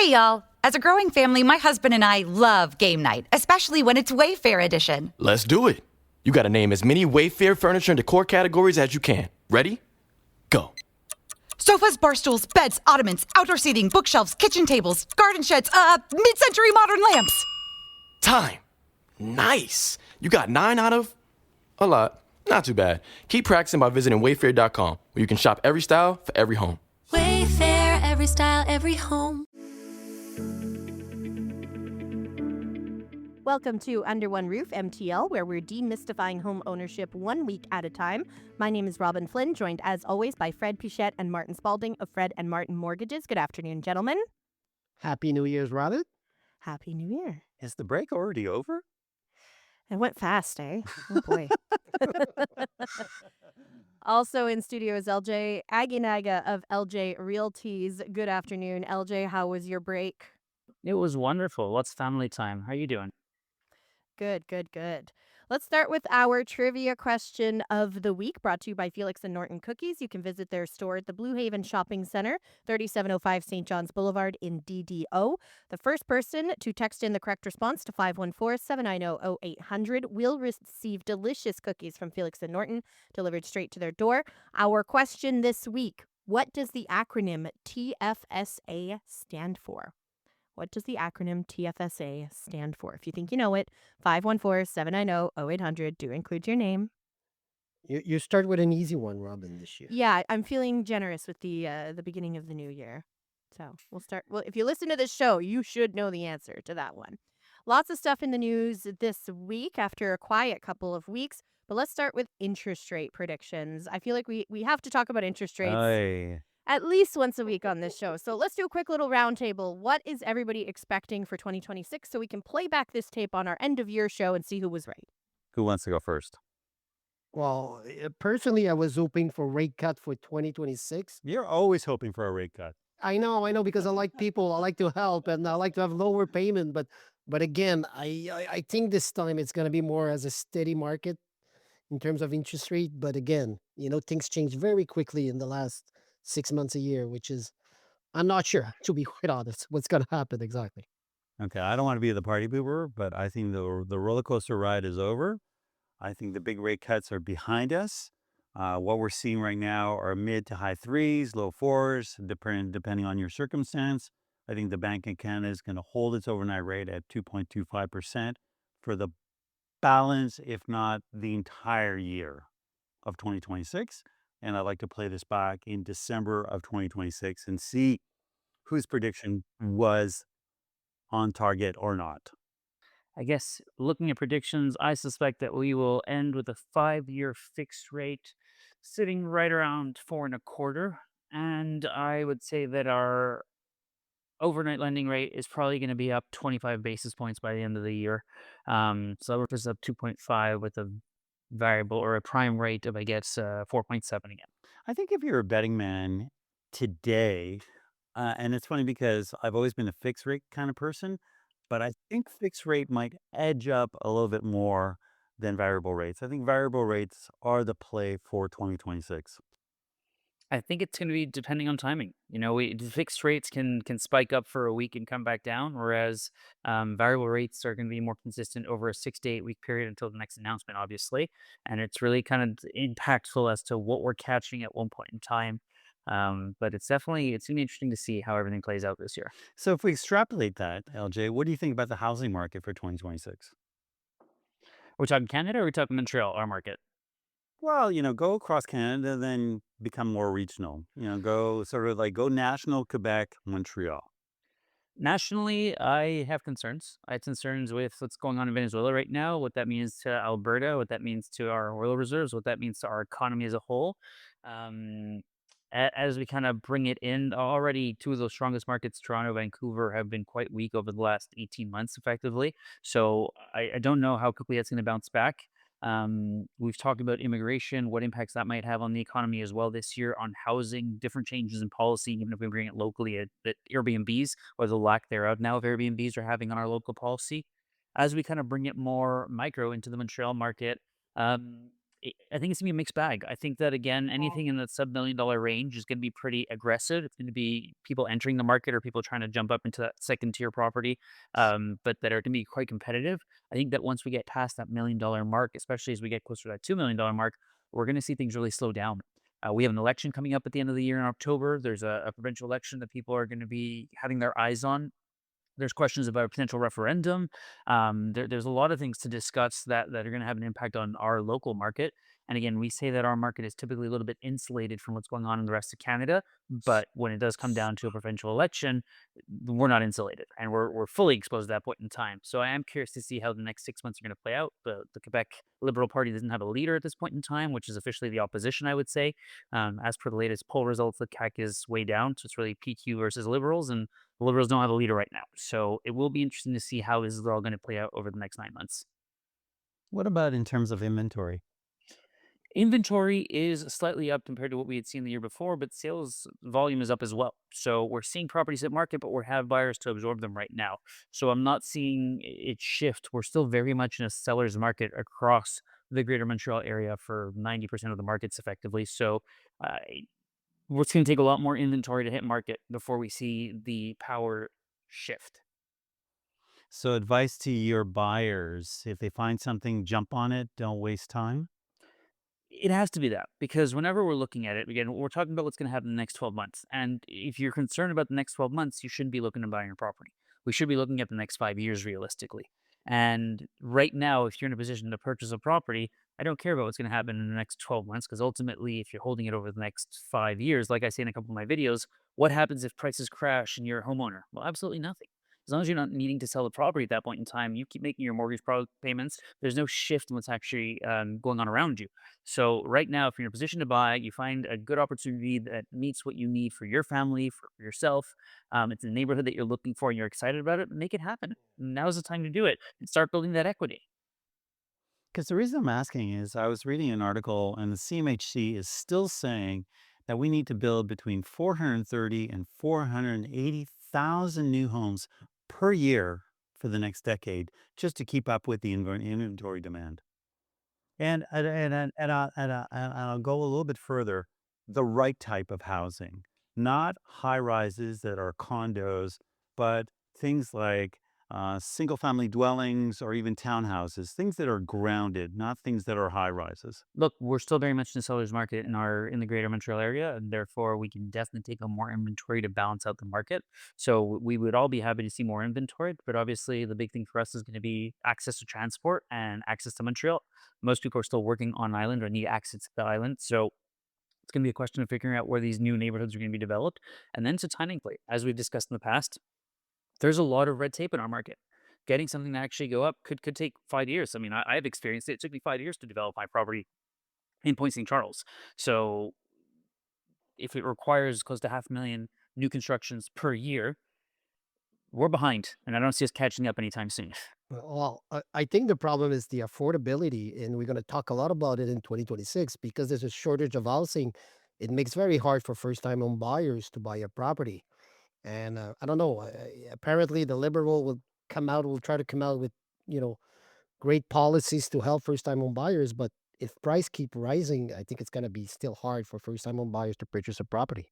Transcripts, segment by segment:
Hey, y'all. As a growing family, my husband and I love game night, especially when it's Wayfair edition. Let's do it. You gotta name as many Wayfair furniture and decor categories as you can. Ready? Go. Sofas, bar stools, beds, ottomans, outdoor seating, bookshelves, kitchen tables, garden sheds, mid-century modern lamps. Time. Nice. You got 9 out of a lot. Not too bad. Keep practicing by visiting wayfair.com, where you can shop every style for every home. Wayfair, every style, every home. Welcome to Under One Roof MTL, where we're demystifying home ownership 1 week at a time. My name is Robyn Flynn, joined as always by Fred Pichette and Martin Spalding of Fred and Martin Mortgages. Good afternoon, gentlemen. Happy New Year's, Robert. Happy New Year. Is the break already over? It went fast, eh? Oh, boy. Also in studio is LJ Aguinaga of LJ Realties. Good afternoon, LJ. How was your break? It was wonderful. What's family time? How are you doing? Good. Let's start with our trivia question of the week, brought to you by Felix and Norton Cookies. You can visit their store at the Blue Haven Shopping Center, 3705 St. John's Boulevard in DDO. The first person to text in the correct response to 514-790-0800 will receive delicious cookies from Felix and Norton delivered straight to their door. Our question this week: what does the acronym TFSA stand for? What does the acronym TFSA stand for? If you think you know it, 514-790-0800. Do include your name. You start with an easy one, Robyn, this year. Yeah, I'm feeling generous with the beginning of the new year. So we'll start. Well, if you listen to this show, you should know the answer to that one. Lots of stuff in the news this week after a quiet couple of weeks. But let's start with interest rate predictions. I feel like we have to talk about interest rates at least once a week on this show. So let's do a quick little roundtable. What is everybody expecting for 2026 so we can play back this tape on our end of year show and see who was right? Who wants to go first? Well, personally, I was hoping for rate cut for 2026. You're always hoping for a rate cut. I know, because I like people, I like to help, and I like to have lower payment. But again, I think this time it's going to be more as a steady market in terms of interest rate. But again, things change very quickly in the last 6 months, a year, which is, I'm not sure, to be quite honest, what's going to happen exactly. Okay, I don't want to be the party pooper, but I think the roller coaster ride is over. I think the big rate cuts are behind us. What we're seeing right now are mid to high threes, low fours, depending on your circumstance. I think the Bank of Canada is going to hold its overnight rate at 2.25% for the balance, if not the entire year of 2026. And I'd like to play this back in December of 2026 and see whose prediction was on target or not. I guess looking at predictions, I suspect that we will end with a 5-year fixed rate sitting right around 4.25. And I would say that our overnight lending rate is probably going to be up 25 basis points by the end of the year. So that represents up 2.5 with a variable or a prime rate of, I guess, 4.7 again. I think if you're a betting man today, and it's funny because I've always been a fixed rate kind of person, but I think fixed rate might edge up a little bit more than variable rates. I think variable rates are the play for 2026. I think it's going to be depending on timing. The fixed rates can spike up for a week and come back down, whereas variable rates are going to be more consistent over a 6 to 8 week period until the next announcement, obviously. And it's really kind of impactful as to what we're catching at one point in time. But it's going to be interesting to see how everything plays out this year. So if we extrapolate that, LJ, what do you think about the housing market for 2026? Are we talking Canada or are we talking Montreal, our market? Well, go across Canada, then become more regional. Go national, Quebec, Montreal. Nationally, I have concerns. I have concerns with what's going on in Venezuela right now, what that means to Alberta, what that means to our oil reserves, what that means to our economy as a whole. As we kind of bring it in, already two of those strongest markets, Toronto, Vancouver, have been quite weak over the last 18 months, effectively. So I don't know how quickly that's going to bounce back. We've talked about immigration, what impacts that might have on the economy as well this year, on housing, different changes in policy, even if we bring it locally at Airbnbs, or the lack thereof now of Airbnbs are having on our local policy. As we kind of bring it more micro into the Montreal market, I think it's gonna be a mixed bag. I think that again, anything in the sub-$1 million range is gonna be pretty aggressive. It's gonna be people entering the market or people trying to jump up into that second tier property, but that are gonna be quite competitive. I think that once we get past that $1 million mark, especially as we get closer to that $2 million mark, we're gonna see things really slow down. We have an election coming up at the end of the year in October. There's a provincial election that people are going to be having their eyes on. There's questions about a potential referendum. There's a lot of things to discuss that are going to have an impact on our local market. And again, we say that our market is typically a little bit insulated from what's going on in the rest of Canada. But when it does come down to a provincial election, we're not insulated and we're fully exposed at that point in time. So I am curious to see how the next 6 months are going to play out. The Quebec Liberal Party doesn't have a leader at this point in time, which is officially the opposition, I would say. As per the latest poll results, the CAC is way down. So it's really PQ versus Liberals. And the Liberals don't have a leader right now. So it will be interesting to see how this is all going to play out over the next 9 months. What about in terms of inventory? Inventory is slightly up compared to what we had seen the year before, but sales volume is up as well. So we're seeing properties at market, but we have buyers to absorb them right now. So I'm not seeing it shift. We're still very much in a seller's market across the greater Montreal area for 90% of the markets effectively. So uh, it's going to take a lot more inventory to hit market before we see the power shift. So, advice to your buyers, if they find something, jump on it, don't waste time. It has to be that because whenever we're looking at it, again, we're talking about what's going to happen in the next 12 months. And if you're concerned about the next 12 months, you shouldn't be looking to buy your property. We should be looking at the next 5 years realistically. And right now, if you're in a position to purchase a property, I don't care about what's going to happen in the next 12 months because ultimately, if you're holding it over the next 5 years, like I say in a couple of my videos, what happens if prices crash and you're a homeowner? Well, absolutely nothing. As long as you're not needing to sell the property at that point in time, you keep making your mortgage payments. There's no shift in what's actually going on around you. So right now, if you're in a position to buy, you find a good opportunity that meets what you need for your family, for yourself. It's a neighborhood that you're looking for and you're excited about it. Make it happen. Now's the time to do it and start building that equity. Because the reason I'm asking is I was reading an article and the CMHC is still saying that we need to build between 430 and 480,000 new homes per year for the next decade just to keep up with the inventory demand. And I'll go a little bit further. The right type of housing, not high rises that are condos, but things like single family dwellings or even townhouses, things that are grounded, not things that are high rises. Look, we're still very much in the seller's market in the greater Montreal area, and therefore we can definitely take on more inventory to balance out the market. So we would all be happy to see more inventory, but obviously the big thing for us is going to be access to transport and access to Montreal. Most people are still working on island or need access to the island, so it's going to be a question of figuring out where these new neighborhoods are going to be developed, and then it's a timing play. As we've discussed in the past, there's a lot of red tape in our market. Getting something to actually go up could take 5 years. I mean, I've experienced it. It took me 5 years to develop my property in Point St. Charles. So if it requires close to 500,000 new constructions per year, we're behind, and I don't see us catching up anytime soon. Well, I think the problem is the affordability, and we're going to talk a lot about it in 2026 because there's a shortage of housing. It makes very hard for first-time home buyers to buy a property. And I don't know. Apparently, the liberal will try to come out with, you know, great policies to help first-time home buyers. But if price keep rising, I think it's going to be still hard for first-time home buyers to purchase a property.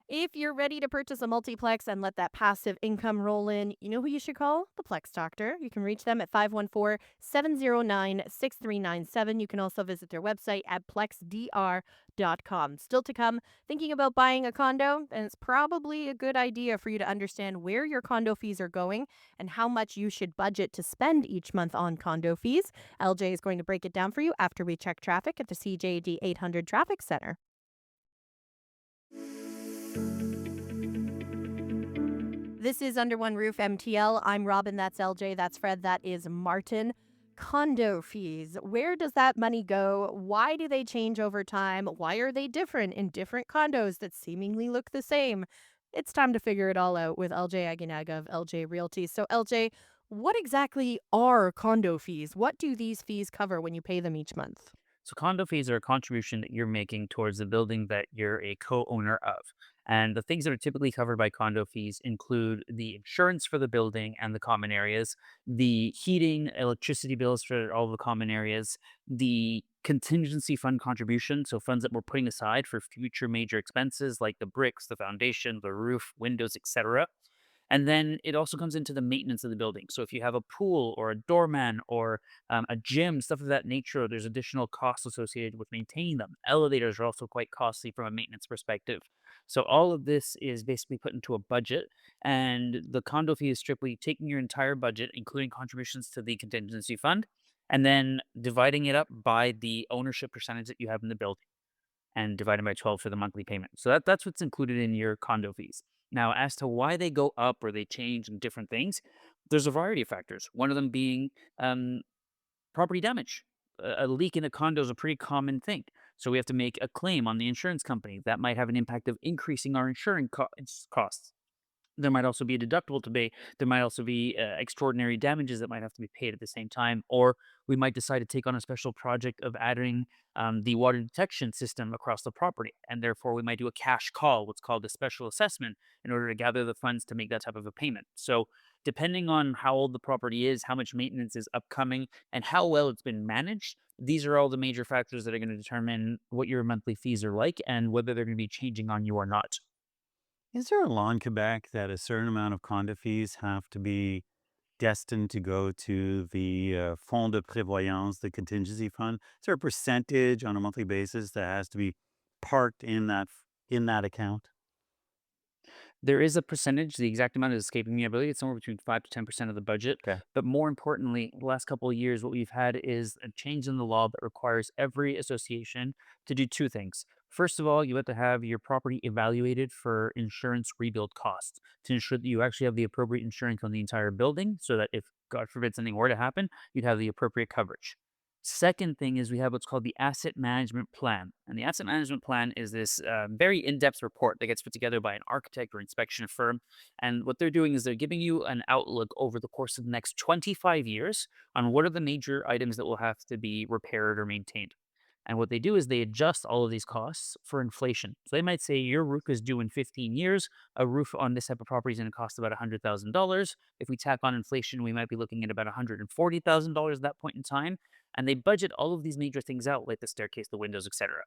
If you're ready to purchase a multiplex and let that passive income roll in, you know who you should call? The Plex Doctor. You can reach them at 514-709-6397. You can also visit their website at plexdr.com. Still to come, thinking about buying a condo, and it's probably a good idea for you to understand where your condo fees are going and how much you should budget to spend each month on condo fees. LJ is going to break it down for you after we check traffic at the CJD 800 Traffic Center. This is Under One Roof MTL. I'm Robyn, that's LJ, that's Fred, that is Martin. Condo fees. Where does that money go? Why do they change over time? Why are they different in different condos that seemingly look the same? It's time to figure it all out with LJ Aguinaga of LJ Realty. So LJ, what exactly are condo fees? What do these fees cover when you pay them each month? So condo fees are a contribution that you're making towards the building that you're a co-owner of. And the things that are typically covered by condo fees include the insurance for the building and the common areas, the heating, electricity bills for all the common areas, the contingency fund contribution, so funds that we're putting aside for future major expenses like the bricks, the foundation, the roof, windows, etc. And then it also comes into the maintenance of the building. So if you have a pool or a doorman or a gym, stuff of that nature, there's additional costs associated with maintaining them. Elevators are also quite costly from a maintenance perspective. So all of this is basically put into a budget, and the condo fee is strictly taking your entire budget, including contributions to the contingency fund, and then dividing it up by the ownership percentage that you have in the building and divided by 12 for the monthly payment. So that's what's included in your condo fees. Now, as to why they go up or they change and different things, there's a variety of factors. One of them being um, property damage. A leak in a condo is a pretty common thing. So we have to make a claim on the insurance company. That might have an impact of increasing our insurance costs. There might also be a deductible to pay. There might also be extraordinary damages that might have to be paid at the same time. Or we might decide to take on a special project of adding the water detection system across the property. And therefore, we might do a cash call, what's called a special assessment, in order to gather the funds to make that type of a payment. So, depending on how old the property is, how much maintenance is upcoming, and how well it's been managed, these are all the major factors that are going to determine what your monthly fees are like and whether they're going to be changing on you or not. Is there a law in Quebec that a certain amount of condo fees have to be destined to go to the Fonds de Prévoyance, the contingency fund? Is there a percentage on a monthly basis that has to be parked in that account? There is a percentage, the exact amount is escaping me. I believe it's somewhere between 5 to 10% of the budget. Okay. But more importantly, the last couple of years, what we've had is a change in the law that requires every association to do two things. First of all, you have to have your property evaluated for insurance rebuild costs to ensure that you actually have the appropriate insurance on the entire building so that if, God forbid, something were to happen, you'd have the appropriate coverage. Second thing is we have what's called the asset management plan. And the asset management plan is this very in depth report that gets put together by an architect or inspection firm. And what they're doing is they're giving you an outlook over the course of the next 25 years on what are the major items that will have to be repaired or maintained. And what they do is they adjust all of these costs for inflation. So they might say your roof is due in 15 years. A roof on this type of property is going to cost about $100,000. If we tack on inflation, we might be looking at about $140,000 at that point in time. And they budget all of these major things out, like the staircase, the windows, etc.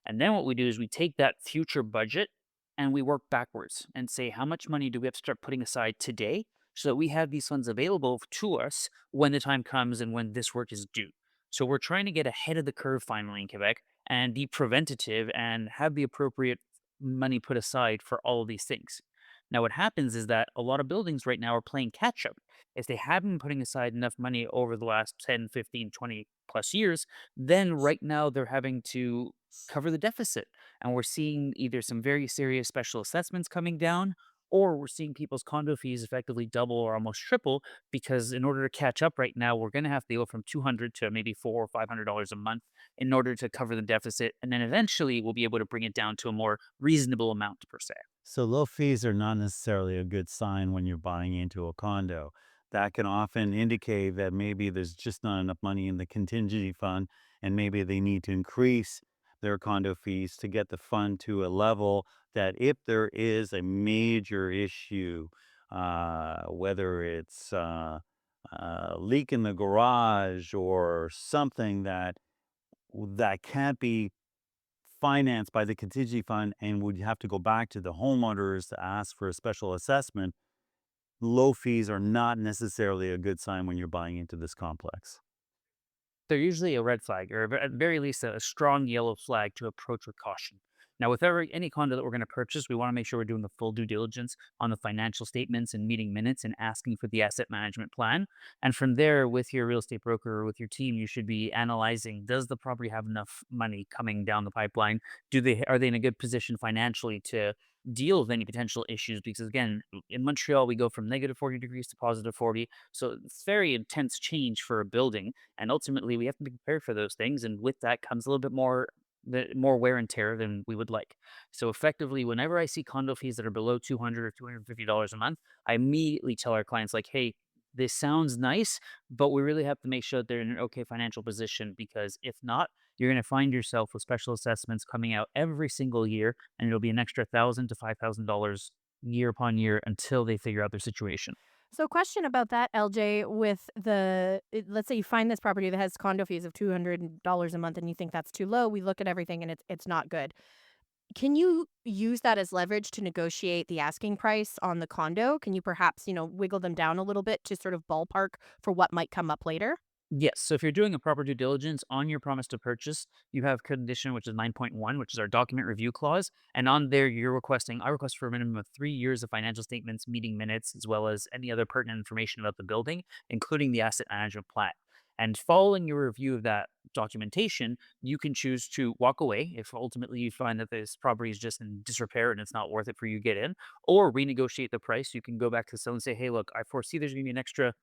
And then what we do is we take that future budget and we work backwards and say how much money do we have to start putting aside today so that we have these funds available to us when the time comes and when this work is due. So we're trying to get ahead of the curve finally in Quebec and be preventative and have the appropriate money put aside for all of these things. Now, what happens is that a lot of buildings right now are playing catch up. If they haven't been putting aside enough money over the last 10, 15, 20 plus years, then right now they're having to cover the deficit. And we're seeing either some very serious special assessments coming down, or we're seeing people's condo fees effectively double or almost triple because in order to catch up right now, we're going to have to go from 200 to maybe $400 or $500 a month in order to cover the deficit. And then eventually we'll be able to bring it down to a more reasonable amount per se. So low fees are not necessarily a good sign when you're buying into a condo. That can often indicate that maybe there's just not enough money in the contingency fund, and maybe they need to increase their condo fees to get the fund to a level that if there is a major issue, whether it's a leak in the garage or something that can't be financed by the contingency fund and would have to go back to the homeowners to ask for a special assessment, low fees are not necessarily a good sign when you're buying into this complex. They're usually a red flag, or at very least a strong yellow flag to approach with caution. Now, with any condo that we're going to purchase, we want to make sure we're doing the full due diligence on the financial statements and meeting minutes and asking for the asset management plan. And from there, with your real estate broker or with your team, you should be analyzing, does the property have enough money coming down the pipeline? Are they in a good position financially to deal with any potential issues? Because again, in Montreal, we go from negative 40 degrees to positive 40. So it's very intense change for a building. And ultimately, we have to be prepared for those things. And with that comes a little bit more wear and tear than we would like. So effectively, whenever I see condo fees that are below $200 or $250 a month, I immediately tell our clients like, hey, this sounds nice, but we really have to make sure that they're in an okay financial position because if not, you're going to find yourself with special assessments coming out every single year, and it'll be an extra $1,000 to $5,000 year upon year until they figure out their situation. So, question about that, LJ, with let's say you find this property that has condo fees of $200 a month and you think that's too low. We look at everything and it's not good. Can you use that as leverage to negotiate the asking price on the condo? Can you perhaps, wiggle them down a little bit to sort of ballpark for what might come up later? Yes. So if you're doing a proper due diligence on your promise to purchase, you have condition, which is 9.1, which is our document review clause. And on there, I request for a minimum of 3 years of financial statements, meeting minutes, as well as any other pertinent information about the building, including the asset management plan. And following your review of that documentation, you can choose to walk away if ultimately you find that this property is just in disrepair and it's not worth it for you to get in, or renegotiate the price. You can go back to the seller and say, hey, look, I foresee there's going to be an extra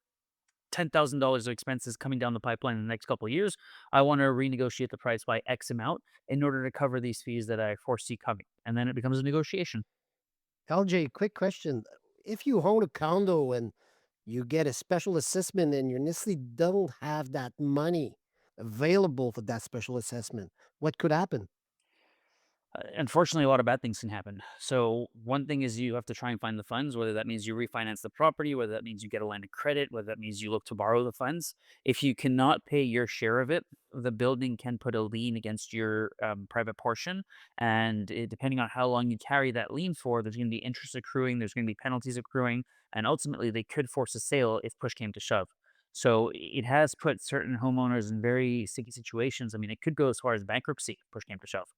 $10,000 of expenses coming down the pipeline in the next couple of years. I want to renegotiate the price by X amount in order to cover these fees that I foresee coming. And then it becomes a negotiation. LJ, quick question. If you own a condo and you get a special assessment and you necessarily don't have that money available for that special assessment, what could happen? Unfortunately, a lot of bad things can happen. So, one thing is you have to try and find the funds, whether that means you refinance the property, whether that means you get a line of credit, whether that means you look to borrow the funds. If you cannot pay your share of it, the building can put a lien against your private portion. And depending on how long you carry that lien for, there's going to be interest accruing, there's going to be penalties accruing, and ultimately they could force a sale if push came to shove. So, it has put certain homeowners in very sticky situations. I mean, it could go as far as bankruptcy if push came to shove.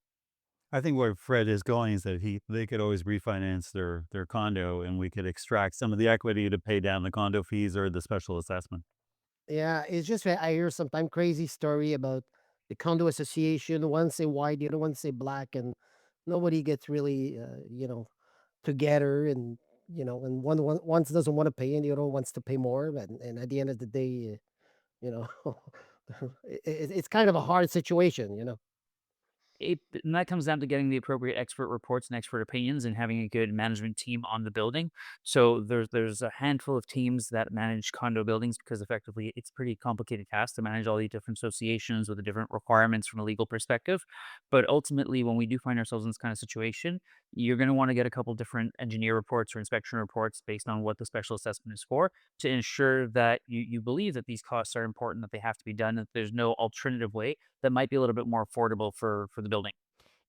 I think where Fred is going is that they could always refinance their condo, and we could extract some of the equity to pay down the condo fees or the special assessment. Yeah, it's just that I hear sometimes crazy story about the condo association. One say white, the other one say black, and nobody gets really, together. And and one doesn't want to pay, and the other one wants to pay more. And at the end of the day, you know, it's kind of a hard situation. And that comes down to getting the appropriate expert reports and expert opinions and having a good management team on the building. So there's a handful of teams that manage condo buildings because effectively it's a pretty complicated task to manage all the different associations with the different requirements from a legal perspective. But ultimately, when we do find ourselves in this kind of situation, you're going to want to get a couple different engineer reports or inspection reports based on what the special assessment is for to ensure that you believe that these costs are important, that they have to be done, that there's no alternative way that might be a little bit more affordable for the building.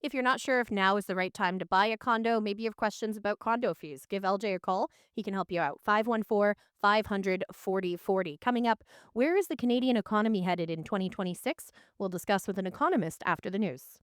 If you're not sure if now is the right time to buy a condo, maybe you have questions about condo fees, give LJ a call. He can help you out. 514-500-4040. Coming up, where is the Canadian economy headed in 2026? We'll discuss with an economist after the news.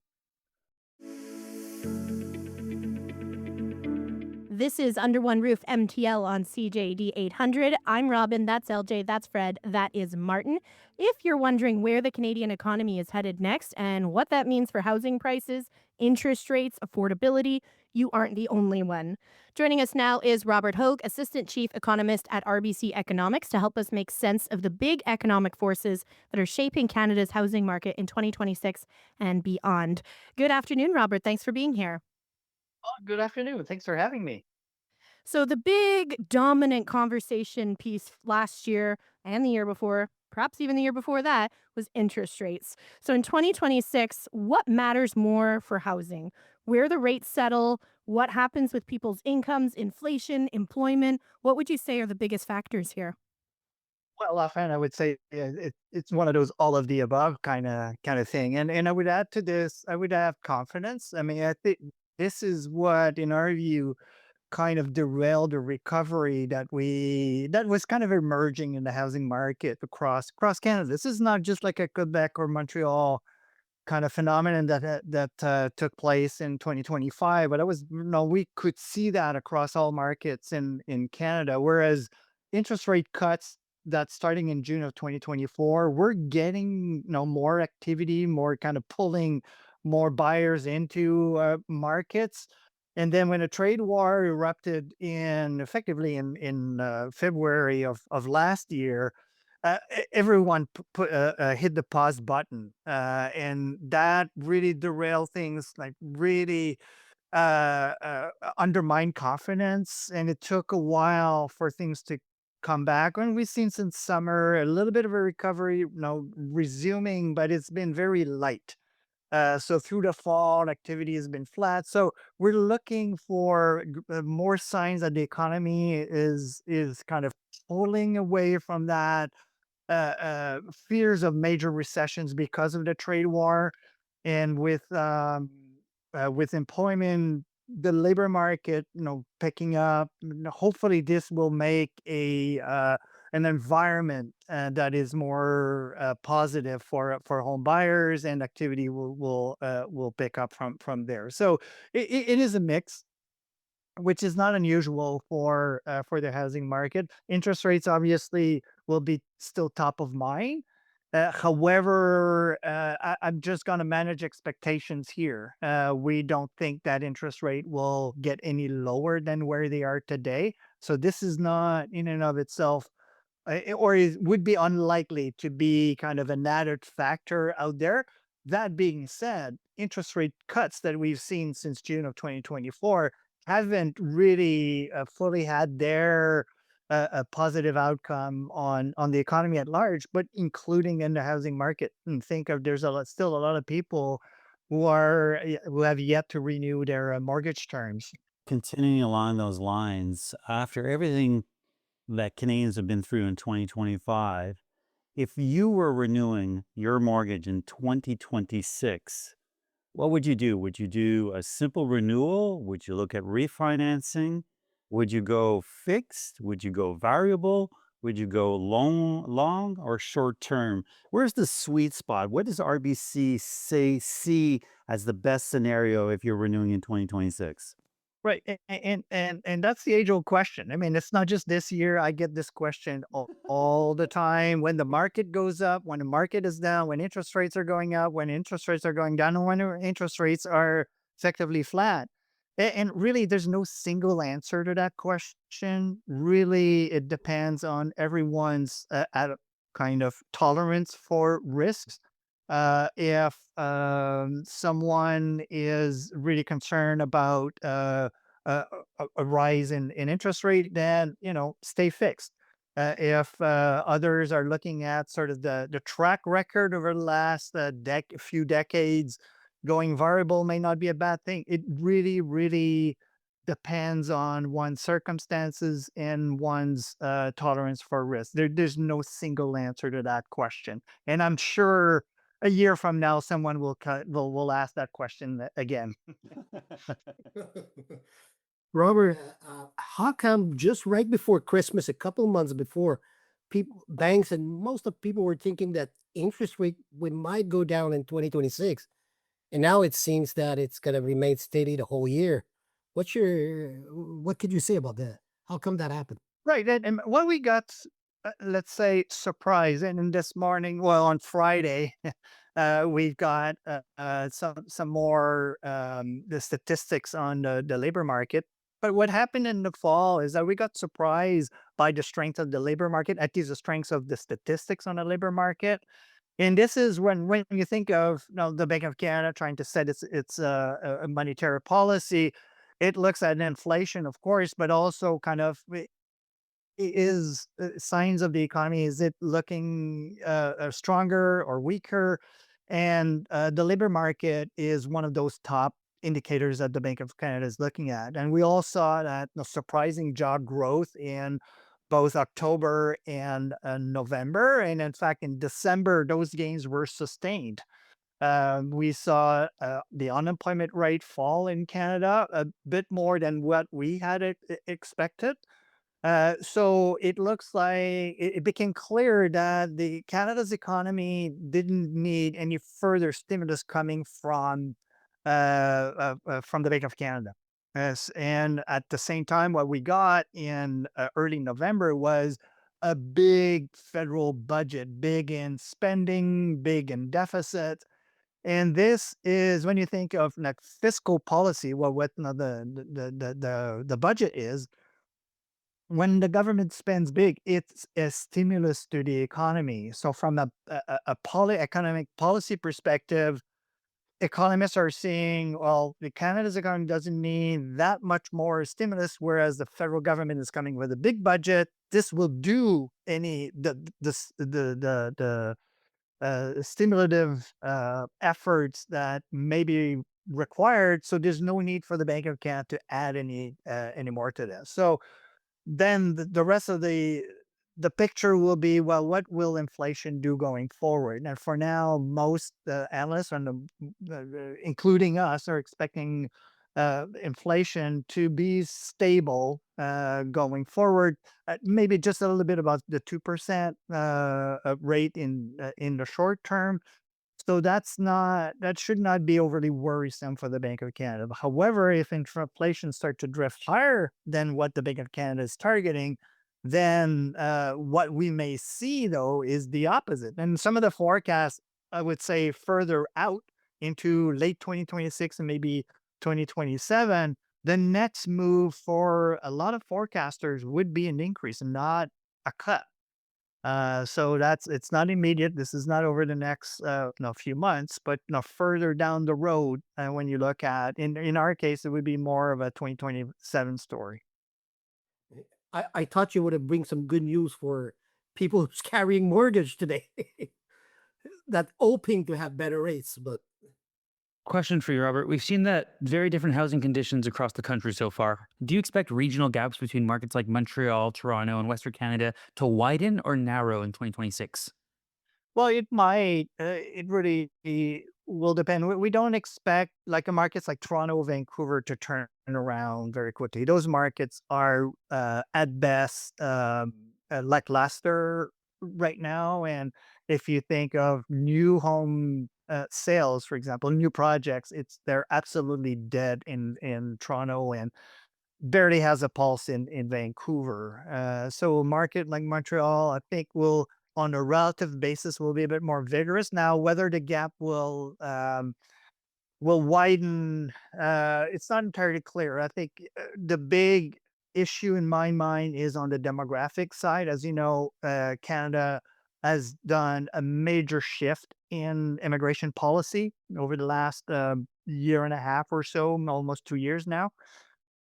This is Under One Roof MTL on CJD 800. I'm Robyn, that's LJ, that's Fred, that is Martin. If you're wondering where the Canadian economy is headed next and what that means for housing prices, interest rates, affordability, you aren't the only one. Joining us now is Robert Hogue, Assistant Chief Economist at RBC Economics, to help us make sense of the big economic forces that are shaping Canada's housing market in 2026 and beyond. Good afternoon, Robert. Thanks for being here. Good afternoon. Thanks for having me. So the big dominant conversation piece last year and the year before, perhaps even the year before that, was interest rates. So in 2026, what matters more for housing? Where the rates settle, what happens with people's incomes, inflation, employment? What would you say are the biggest factors here? Well, offhand, I would say it's one of those all of the above kind of thing. And I would add to this, I would have confidence. I mean, I think this is what, in our view, kind of derailed the recovery that was kind of emerging in the housing market across Canada. This is not just like a Quebec or Montreal kind of phenomenon that took place in 2025, but it was no, we could see that across all markets in Canada. Whereas interest rate cuts that starting in June of 2024, we're getting more activity, more kind of pulling more buyers into markets. And then when a trade war erupted effectively in February of last year, everyone put hit the pause button, and that really derailed things, like really undermined confidence, and it took a while for things to come back. And we've seen since summer a little bit of a recovery, resuming, but it's been very light. So through the fall, activity has been flat. So we're looking for more signs that the economy is kind of pulling away from that fears of major recessions because of the trade war, and with employment, the labor market, picking up. Hopefully, this will make an environment that is more positive for home buyers, and activity will pick up from there. So it is a mix, which is not unusual for the housing market. Interest rates obviously will be still top of mind. However, I'm just going to manage expectations here. We don't think that interest rate will get any lower than where they are today. So this is not in and of itself, or it would be unlikely to be kind of an added factor out there. That being said, interest rate cuts that we've seen since June of 2024 haven't really fully had their a positive outcome on the economy at large, but including in the housing market. And think of there's still a lot of people who have yet to renew their mortgage terms. Continuing along those lines, after everything that Canadians have been through in 2025, if you were renewing your mortgage in 2026, what would you do? Would you do a simple renewal? Would you look at refinancing? Would you go fixed? Would you go variable? Would you go long or short term? Where's the sweet spot? What does RBC see as the best scenario if you're renewing in 2026? Right. And that's the age old question. I mean, it's not just this year. I get this question all the time. When the market goes up, when the market is down, when interest rates are going up, when interest rates are going down, and when interest rates are effectively flat. And really, there's no single answer to that question. Really, it depends on everyone's kind of tolerance for risks. If someone is really concerned about a rise in interest rate, then stay fixed. If others are looking at sort of the track record over the last few decades, going variable may not be a bad thing. It really, really depends on one's circumstances and one's tolerance for risk. There's no single answer to that question, and I'm sure a year from now, someone will ask that question again. Robert, how come just right before Christmas, a couple months before, banks and most of people were thinking that interest rate we might go down in 2026, and now it seems that it's going to remain steady the whole year. What could you say about that? How come that happened? Right, and what we got, let's say, surprise, and in this morning, well, on Friday, we've got some more the statistics on the labor market. But what happened in the fall is that we got surprised by the strength of the labor market, at least the strength of the statistics on the labor market. And this is when you think of the Bank of Canada trying to set its monetary policy, it looks at inflation, of course, but also kind of is signs of the economy. Is it looking stronger or weaker? And the labor market is one of those top indicators that the Bank of Canada is looking at. And we all saw that surprising job growth in both October and November. And in fact, in December, those gains were sustained. We saw the unemployment rate fall in Canada a bit more than what we had expected. So it looks like it became clear that the Canada's economy didn't need any further stimulus coming from the Bank of Canada. Yes, and at the same time, what we got in early November was a big federal budget, big in spending, big in deficit. And this is when you think of like fiscal policy, well, what the budget is. When the government spends big, it's a stimulus to the economy. So from a economic policy perspective, economists are saying, well, the Canada's economy doesn't need that much more stimulus, whereas the federal government is coming with a big budget. This will do any the stimulative efforts that may be required. So there's no need for the Bank of Canada to add any more to this. So then the rest of the picture will be, well, what will inflation do going forward? And for now, most analysts, including us, are expecting inflation to be stable going forward. Maybe just a little bit about the 2% rate in the short term. So that should not be overly worrisome for the Bank of Canada. However, if inflation starts to drift higher than what the Bank of Canada is targeting, then what we may see though is the opposite. And some of the forecasts, I would say, further out into late 2026 and maybe 2027, the next move for a lot of forecasters would be an increase and not a cut. So it's not immediate. This is not over the next few months, but further down the road. When you look at in our case, it would be more of a 2027 story. I thought you would have bring some good news for people who's carrying mortgage today that hoping to have better rates, but Question for you, Robert. We've seen that very different housing conditions across the country so far. Do you expect regional gaps between markets like Montreal, Toronto, and Western Canada to widen or narrow in 2026? Well, it might. It really will depend. We don't expect like a markets like Toronto, Vancouver to turn around very quickly. Those markets are at best lackluster right now. And if you think of new home sales, for example, new projects, they're absolutely dead in Toronto and barely has a pulse in Vancouver. So a market like Montreal, I think will on a relative basis will be a bit more vigorous. Now, whether the gap will widen, it's not entirely clear. I think the big issue in my mind is on the demographic side. As you know, Canada has done a major shift in immigration policy over the last year and a half or so, almost 2 years now.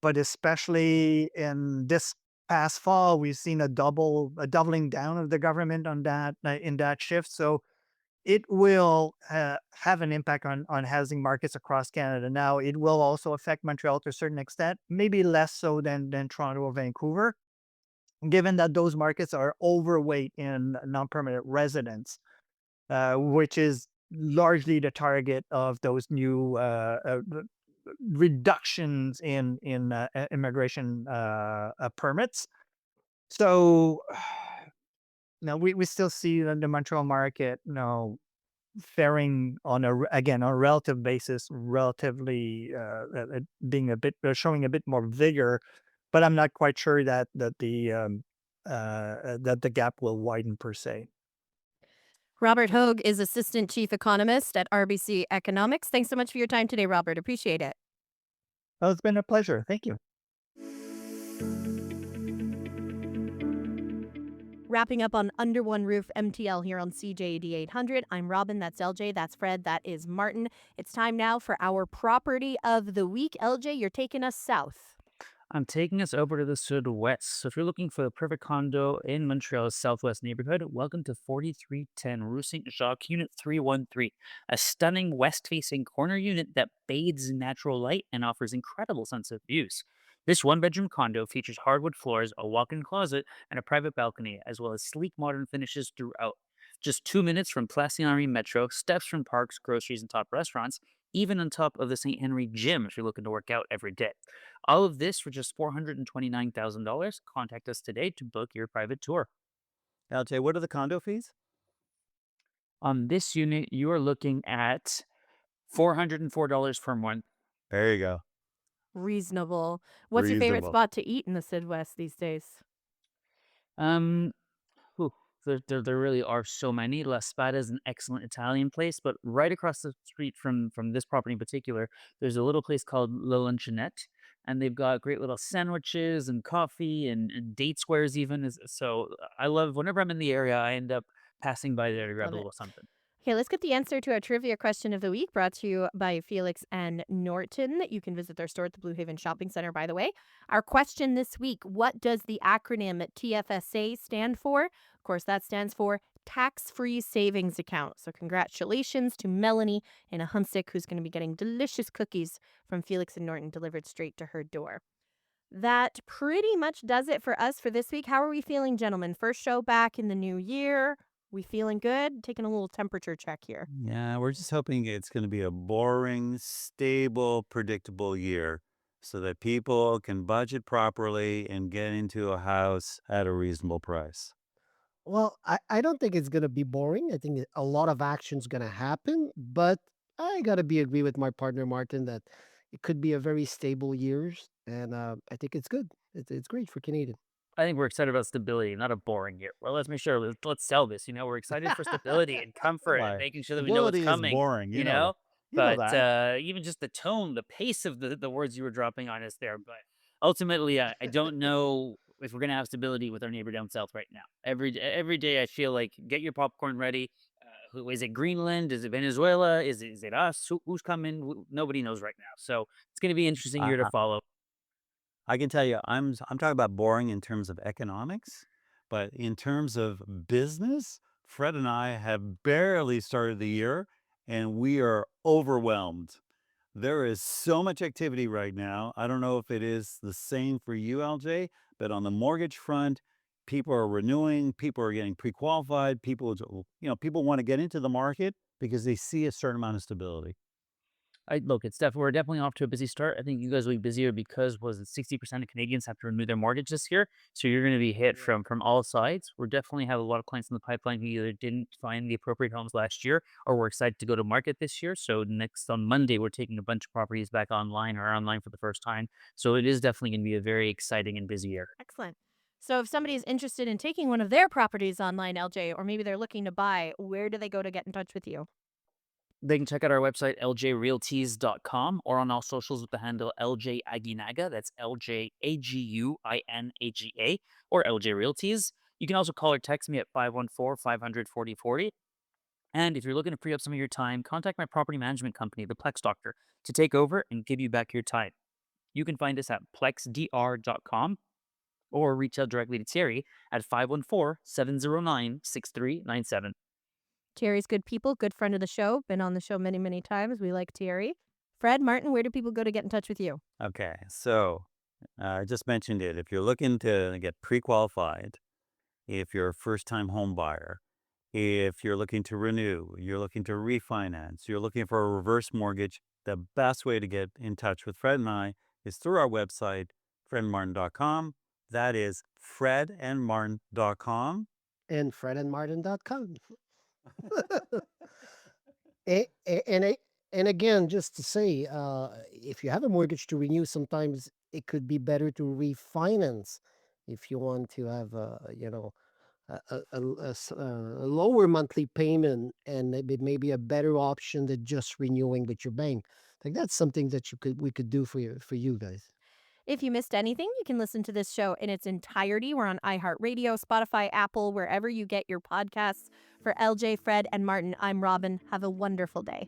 But especially in this past fall, we've seen a doubling down of the government on that in that shift. So it will have an impact on housing markets across Canada. Now, it will also affect Montreal to a certain extent, maybe less so than Toronto or Vancouver, given that those markets are overweight in non-permanent residents, which is largely the target of those new reductions in immigration permits. So now we still see the Montreal market, faring on again on a relative basis, relatively being a bit showing a bit more vigor, but I'm not quite sure that the gap will widen per se. Robert Hogue is Assistant Chief Economist at RBC Economics. Thanks so much for your time today, Robert. Appreciate it. Well, it's been a pleasure. Thank you. Wrapping up on Under One Roof MTL here on CJD 800. I'm Robyn, that's LJ, that's Fred, that is Martin. It's time now for our property of the week. LJ, you're taking us south. I'm taking us over to the Southwest. So if you're looking for the perfect condo in Montreal's Southwest neighborhood, welcome to 4310 Rue St. Jacques, Unit 313, a stunning west-facing corner unit that bathes in natural light and offers incredible sunset views. This one-bedroom condo features hardwood floors, a walk-in closet, and a private balcony, as well as sleek modern finishes throughout. Just 2 minutes from Place Henri Metro, steps from parks, groceries, and top restaurants, even on top of the St. Henry Gym if you're looking to work out every day. All of this for just $429,000. Contact us today to book your private tour. LJ, what are the condo fees? On this unit, you are looking at $404 per month. There you go. Reasonable. What's your favorite Reasonable. spot to eat in the Midwest these days? Whew, there really are so many. La Spada is an excellent Italian place, but right across the street from this property in particular, there's a little place called La Luncheonette, and they've got great little sandwiches and coffee and date squares even. So I love whenever I'm in the area, I end up passing by there to grab Love a it. little something. Okay, let's get the answer to our trivia question of the week brought to you by Felix and Norton. You can visit their store at the Blue Haven Shopping Center, by the way. Our question this week, what does the acronym TFSA stand for? Of course, that stands for tax-free savings account. So congratulations to Melanie in a Hunsick, who's going to be getting delicious cookies from Felix and Norton delivered straight to her door. That pretty much does it for us for this week. How are we feeling, gentlemen? First show back in the new year. We feeling good? Taking a little temperature check here. Yeah, we're just hoping it's going to be a boring, stable, predictable year so that people can budget properly and get into a house at a reasonable price. Well, I don't think it's gonna be boring. I think a lot of action's gonna happen, but I gotta be agree with my partner Martin that it could be a very stable years, and I think it's good. It's great for Canadian. I think we're excited about stability, not a boring year. Well, let's make sure, let's sell this. We're excited for stability and comfort and Why? making sure that we know what's Stability is coming, boring. you You know that. know? You know But that. even just the tone, the pace of the words you were dropping on us there. But ultimately, I don't know if we're going to have stability with our neighbor down south right now. Every day, I feel like get your popcorn ready. Who is it? Greenland? Is it Venezuela? Is it us? Who's coming? Nobody knows right now. So it's going to be an interesting I, year to I, follow. I can tell you, I'm talking about boring in terms of economics, but in terms of business, Fred and I have barely started the year, and we are overwhelmed. There is so much activity right now. I don't know if it is the same for you, LJ, but on the mortgage front, people are renewing, people are getting pre-qualified, people want to get into the market because they see a certain amount of stability. We're definitely off to a busy start. I think you guys will be busier because was it 60% of Canadians have to renew their mortgage this year, so you're going to be hit from all sides. We're definitely have a lot of clients in the pipeline who either didn't find the appropriate homes last year or were excited to go to market this year. So next on Monday, we're taking a bunch of properties back online or online for the first time. So it is definitely going to be a very exciting and busy year. Excellent. So if somebody is interested in taking one of their properties online, LJ, or maybe they're looking to buy, where do they go to get in touch with you? They can check out our website, ljrealties.com, or on all socials with the handle LJ Aguinaga. That's LJAGUINAGA, or LJ Realties. You can also call or text me at 514-500-4040. And if you're looking to free up some of your time, contact my property management company, the Plex Doctor, to take over and give you back your time. You can find us at plexdr.com or reach out directly to Terry at 514-709-6397. Terry's good people, good friend of the show, been on the show many, many times. We like Terry. Fred, Martin, where do people go to get in touch with you? Okay, so I just mentioned it. If you're looking to get pre-qualified, if you're a first-time home buyer, if you're looking to renew, you're looking to refinance, you're looking for a reverse mortgage, the best way to get in touch with Fred and I is through our website, fredandmartin.com. That is fredandmartin.com. And fredandmartin.com. And again, just to say, if you have a mortgage to renew, sometimes it could be better to refinance if you want to have a lower monthly payment, and maybe a better option than just renewing with your bank. Like that's something that we could do for you guys. If you missed anything, you can listen to this show in its entirety. We're on iHeartRadio, Spotify, Apple, wherever you get your podcasts. For LJ, Fred, and Martin, I'm Robyn. Have a wonderful day.